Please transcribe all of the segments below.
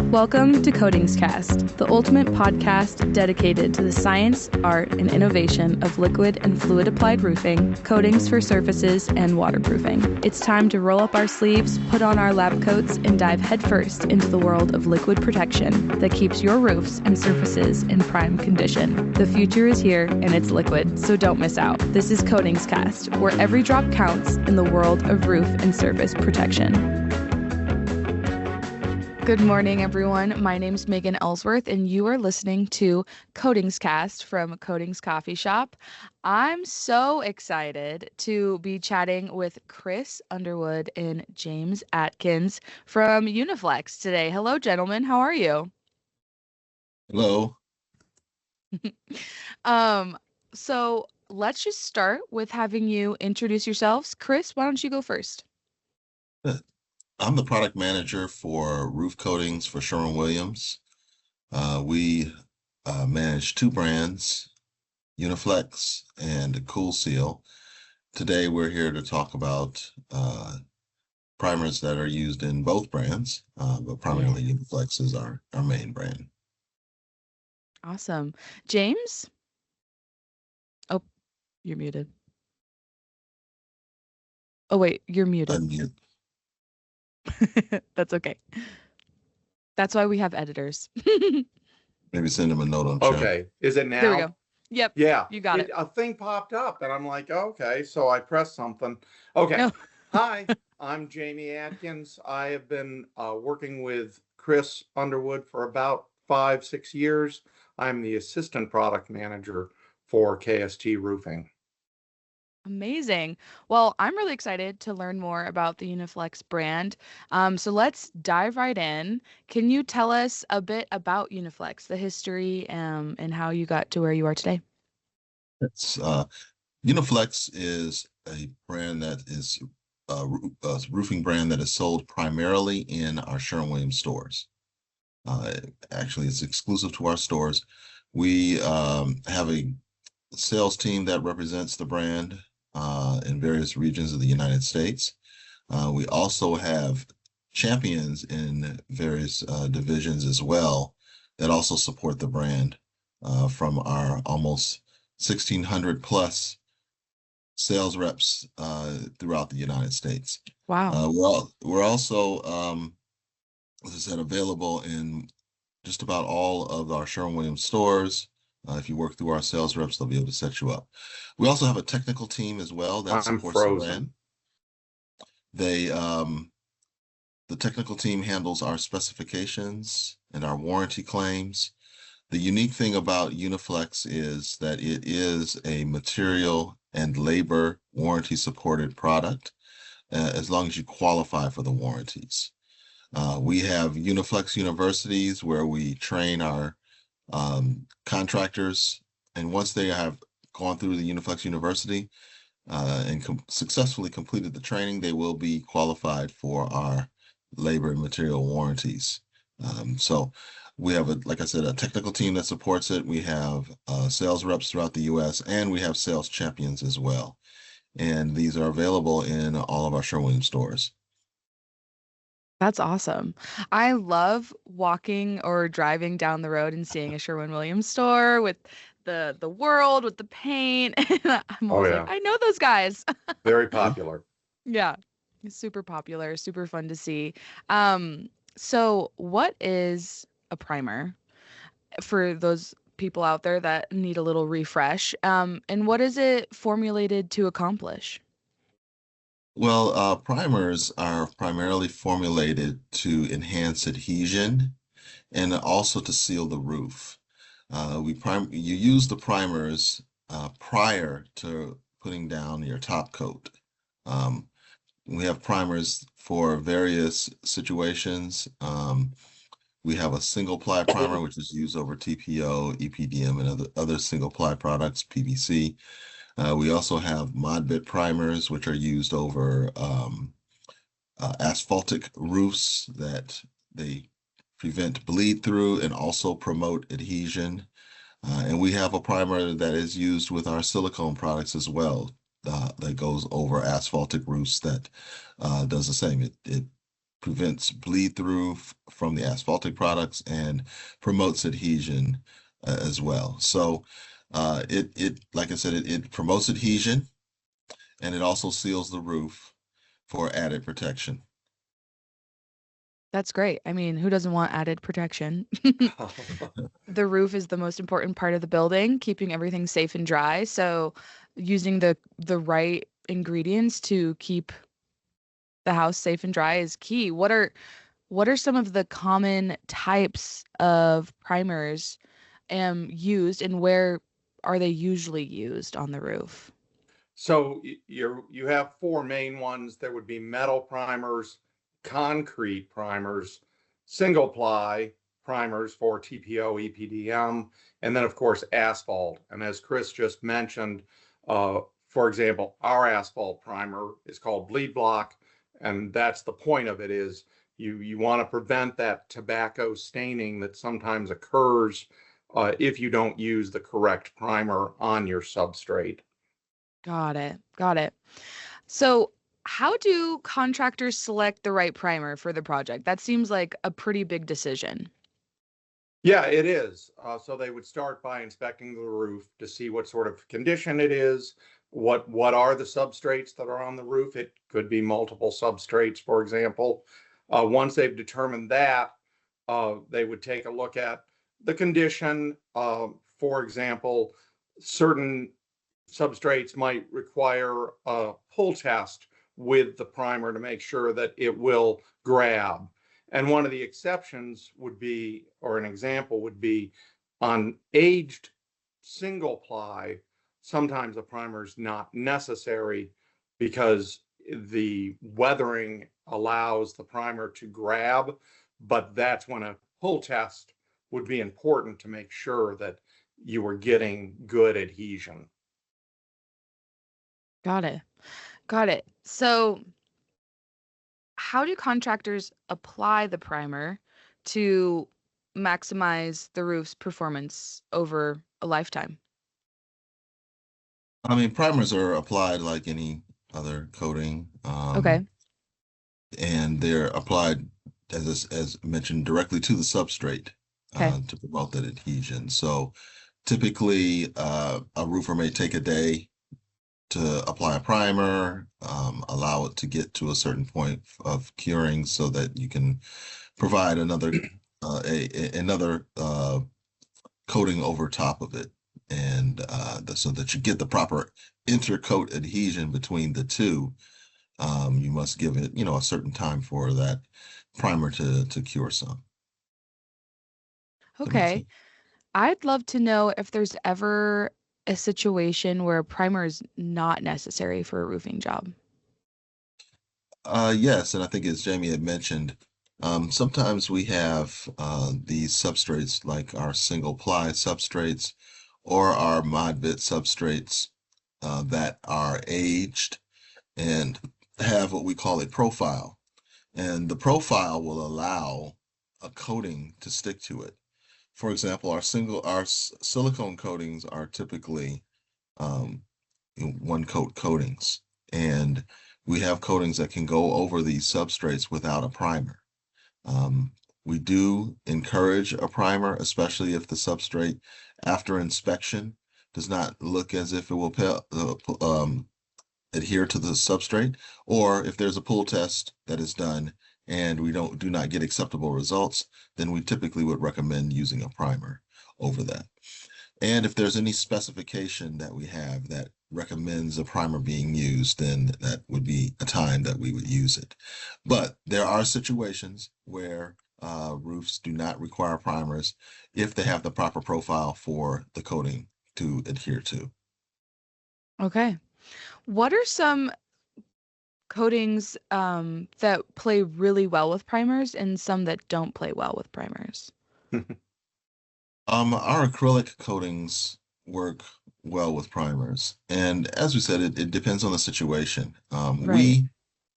Welcome to CoatingsCast, the ultimate podcast dedicated to the science, art, and innovation of liquid and fluid applied roofing, coatings for surfaces, and waterproofing. It's time to roll up our sleeves, put on our lab coats, and dive headfirst into the world of liquid protection that keeps your roofs and surfaces in prime condition. The future is here, and it's liquid, so don't miss out. This is CoatingsCast, where every drop counts in the world of roof and surface protection. Good morning, everyone. My name's Megan Ellsworth, and you are listening to CoatingsCast from Coatings Coffee Shop. I'm so excited to be chatting with Chris Underwood and James Atkins from Uniflex today. Hello, gentlemen. How are you? Hello. So let's just start with having you introduce yourselves. Chris, why don't you go first? I'm the product manager for roof coatings for Sherwin-Williams. We manage two brands, Uniflex and Cool Seal. Today, we're here to talk about primers that are used in both brands, but primarily Uniflex is our main brand. Awesome. James? Oh, you're muted. Oh, wait, you're muted. Unmute. That's okay. That's why we have editors. Maybe send them a note on chat. Okay, is it now? There we go. Yep. Yeah, You got it. A thing popped up, and I'm like, okay, so I pressed something. Okay. No. Hi, I'm Jamie Atkins. I have been working with Chris Underwood for about 5-6 years. I'm the assistant product manager for KST Roofing. Amazing. Well, I'm really excited to learn more about the Uniflex brand. So let's dive right in. Can you tell us a bit about Uniflex, the history, and how you got to where you are today? Uniflex is a brand that is a roofing brand that is sold primarily in our Sherwin-Williams stores. Actually, it's exclusive to our stores. We have a sales team that represents the brand in various regions of the United States. We also have champions in various divisions as well that also support the brand from our almost 1,600 plus sales reps throughout the United States. Wow. We're also, as I said, available in just about all of our Sherwin-Williams stores. If you work through our sales reps, they'll be able to set you up. We also have a technical team as well that supports the brand. The technical team handles our specifications and our warranty claims. The unique thing about Uniflex is that it is a material and labor warranty supported product as long as you qualify for the warranties. We have Uniflex universities where we train our contractors, and once they have gone through the Uniflex University and successfully completed the training, they will be qualified for our labor and material warranties. So we have, like I said, a technical team that supports it. We have sales reps throughout the U.S., and we have sales champions as well. And these are available in all of our Sherwin-Williams stores. That's awesome. I love walking or driving down the road and seeing a Sherwin-Williams store with the world, with the paint. And I'm always like, I know those guys. Very popular. Yeah, it's super popular, super fun to see. So what is a primer for those people out there that need a little refresh? And what is it formulated to accomplish? Well, primers are primarily formulated to enhance adhesion and also to seal the roof. You use the primers prior to putting down your top coat. We have primers for various situations. We have a single ply primer, which is used over TPO, EPDM, and other single ply products, PVC. We also have mod bit primers, which are used over asphaltic roofs that they prevent bleed through and also promote adhesion. And we have a primer that is used with our silicone products as well that goes over asphaltic roofs that does the same. It prevents bleed through from the asphaltic products and promotes adhesion as well. So it like I said, it promotes adhesion and it also seals the roof for added protection. That's great. I mean, who doesn't want added protection? The roof is the most important part of the building, keeping everything safe and dry. So using the right ingredients to keep the house safe and dry is key. What are some of the common types of primers used, and where are they usually used on the roof? So you have four main ones. There would be metal primers, concrete primers, single ply primers for TPO, EPDM, and then of course asphalt. And as Chris just mentioned, for example, our asphalt primer is called bleed block, and that's the point of it is you want to prevent that tobacco staining that sometimes occurs if you don't use the correct primer on your substrate. Got it. Got it. So, how do contractors select the right primer for the project? That seems like a pretty big decision. Yeah, it is. So they would start by inspecting the roof to see what sort of condition it is. What are the substrates that are on the roof? It could be multiple substrates, for example. Once they've determined that, they would take a look at the condition. For example, certain substrates might require a pull test with the primer to make sure that it will grab. And one of the exceptions would be, or an example would be, on aged single ply, sometimes a primer is not necessary because the weathering allows the primer to grab, but that's when a pull test would be important to make sure that you were getting good adhesion. Got it. Got it. So, how do contractors apply the primer to maximize the roof's performance over a lifetime? I mean, primers are applied like any other coating, Okay. and they're applied as mentioned directly to the substrate Okay. to promote that adhesion. So typically, a roofer may take a day to apply a primer, allow it to get to a certain point of curing so that you can provide another coating over top of it, and so that you get the proper intercoat adhesion between the two. You must give it, a certain time for that primer to cure some. That makes Okay. sense. I'd love to know if there's ever a situation where a primer is not necessary for a roofing job. Yes, and I think as Jamie had mentioned, sometimes we have these substrates like our single ply substrates or our modbit substrates that are aged and have what we call a profile. And the profile will allow a coating to stick to it. For example, our silicone coatings are typically um, one coat coatings, and we have coatings that can go over these substrates without a primer. We do encourage a primer, especially if the substrate after inspection does not look as if it will adhere to the substrate, or if there's a pull test that is done and we do not get acceptable results, then we typically would recommend using a primer over that. And if there's any specification that we have that recommends a primer being used, then that would be a time that we would use it. But there are situations where roofs do not require primers if they have the proper profile for the coating to adhere to. Okay. What are some coatings that play really well with primers and some that don't play well with primers? Our acrylic coatings work well with primers, and as we said, it depends on the situation. Right.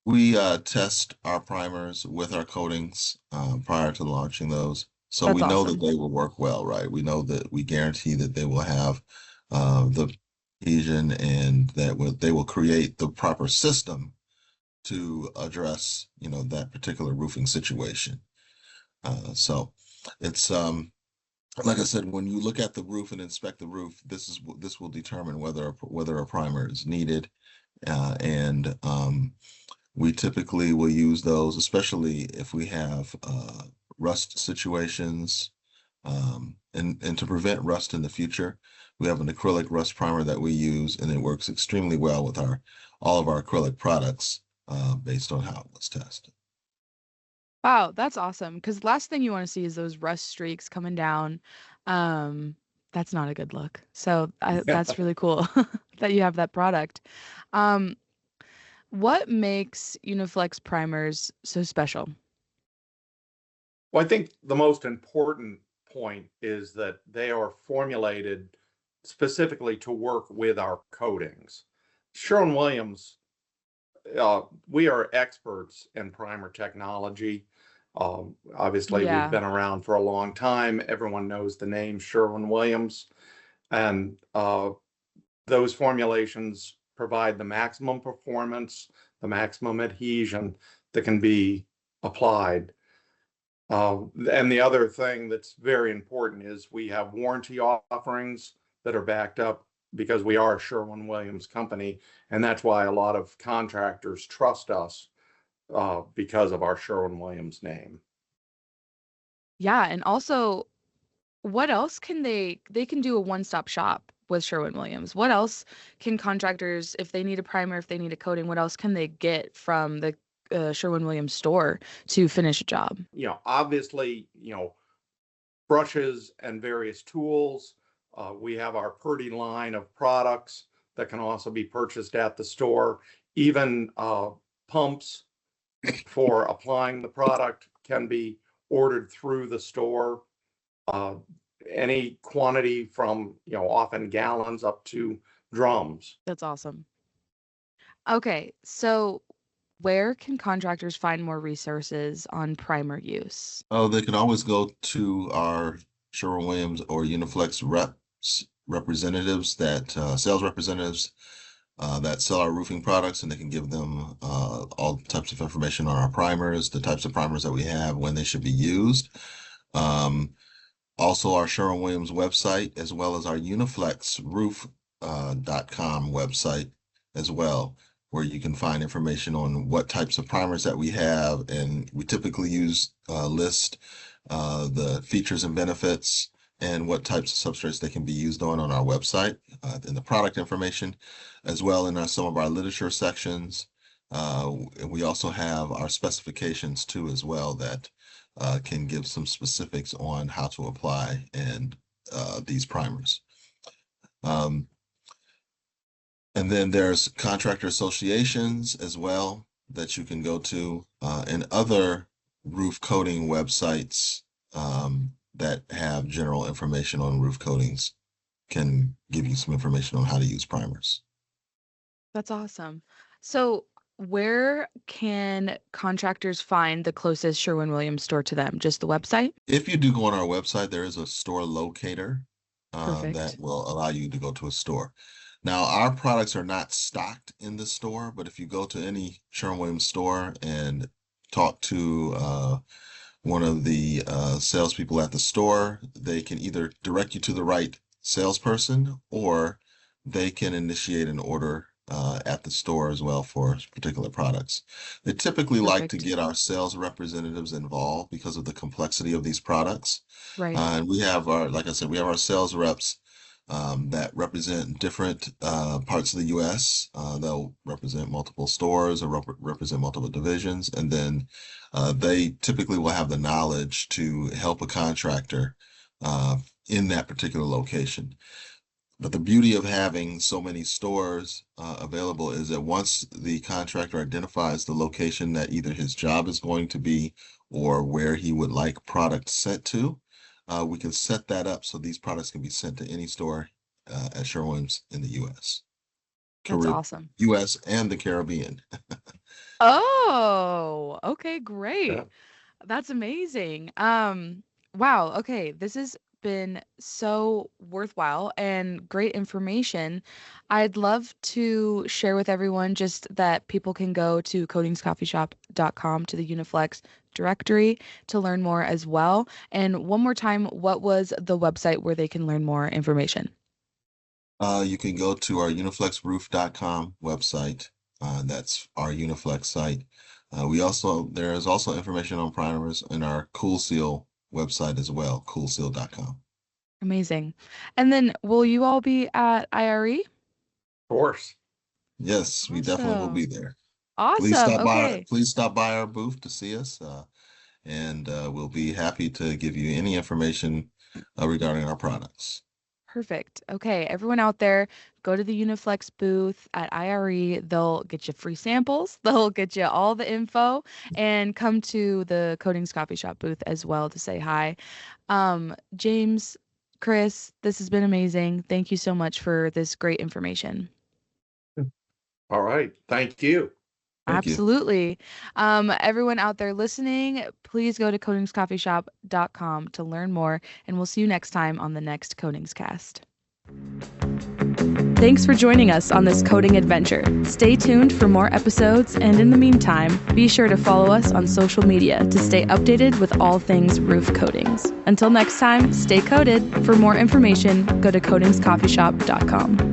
We test our primers with our coatings prior to launching those, so That's we know that awesome. they will work well, right? We know that we guarantee that they will have the adhesion and that they will create the proper system to address, that particular roofing situation. So it's like I said, when you look at the roof and inspect the roof, this will determine whether a primer is needed, and we typically will use those, especially if we have rust situations, and to prevent rust in the future. We have an acrylic rust primer that we use, and it works extremely well with all of our acrylic products, based on how it was tested. Wow, that's awesome. Because last thing you want to see is those rust streaks coming down. Um, that's not a good look. So that's really cool that you have that product. Um, what makes Uniflex primers so special? Well, I think the most important point is that they are formulated specifically to work with our coatings. Sherwin-Williams, we are experts in primer technology. Obviously, we've Yeah. been around for a long time. Everyone knows the name Sherwin-Williams, and those formulations provide the maximum performance, the maximum adhesion that can be applied. And the other thing that's very important is we have warranty offerings that are backed up because we are a Sherwin-Williams company, and that's why a lot of contractors trust us because of our Sherwin-Williams name. Yeah, and also what else can they can do a one-stop shop with Sherwin-Williams. What else can contractors, if they need a primer, if they need a coating, what else can they get from the Sherwin-Williams store to finish a job? Obviously, brushes and various tools. We have our Purdy line of products that can also be purchased at the store. Even pumps for applying the product can be ordered through the store. Uh, any quantity from, often gallons up to drums. That's awesome. Okay, so where can contractors find more resources on primer use? Oh, they can always go to our Sherwin-Williams or Uniflex representatives, sales representatives, that sell our roofing products, and they can give them all types of information on our primers, the types of primers that we have, when they should be used. Also, our Sherwin-Williams website, as well as our uniflexroof.com website as well, where you can find information on what types of primers that we have. And we typically list the features and benefits and what types of substrates they can be used on our website, and the product information, as well in some of our literature sections. We also have our specifications too, as well, that can give some specifics on how to apply and these primers. And then there's contractor associations as well that you can go to, and other roof coating websites that have general information on roof coatings can give you some information on how to use primers. That's awesome. So, where can contractors find the closest Sherwin-Williams store to them? Just the website? If you do go on our website, there is a store locator that Perfect. will allow you to go to a store. Now, our products are not stocked in the store, but if you go to any Sherwin-Williams store and talk to one of the salespeople at the store, they can either direct you to the right salesperson, or they can initiate an order at the store as well for particular products. They typically like to Perfect. get our sales representatives involved because of the complexity of these products. Right. And like I said, we have our sales reps that represent different parts of the U.S. They'll represent multiple stores or represent multiple divisions, and then they typically will have the knowledge to help a contractor in that particular location. But the beauty of having so many stores available is that once the contractor identifies the location that either his job is going to be or where he would like products sent to, we can set that up so these products can be sent to any store at Sherwin's in the U.S. That's awesome. U.S. and the Caribbean. Oh, okay, Yeah. great. That's amazing. Wow, okay, this is been so worthwhile and great information. I'd love to share with everyone just that people can go to coatingscoffeeshop.com to the Uniflex directory to learn more as well. And one more time, what was the website where they can learn more information? You can go to our uniflexroof.com website. That's our Uniflex site. There is also information on primers in our Cool Seal website as well, coolseal.com. Amazing. And then will you all be at IRE? Of course. Yes, we definitely will be Awesome. there. Awesome. Okay. Please stop by our booth to see us, and we'll be happy to give you any information regarding our products. Perfect. Okay, everyone out there, go to the Uniflex booth at IRE. They'll get you free samples, they'll get you all the info, and come to the Coatings Coffee Shop booth as well to say hi. James, Chris, this has been amazing. Thank you so much for this great information. All right. Thank you. Thank you. Absolutely. Everyone out there listening, please go to coatingscoffeeshop.com to learn more, and we'll see you next time on the next CoatingsCast. Thanks for joining us on this coating adventure. Stay tuned for more episodes, and in the meantime, be sure to follow us on social media to stay updated with all things roof coatings. Until next time, stay coated. For more information, go to coatingscoffeeshop.com.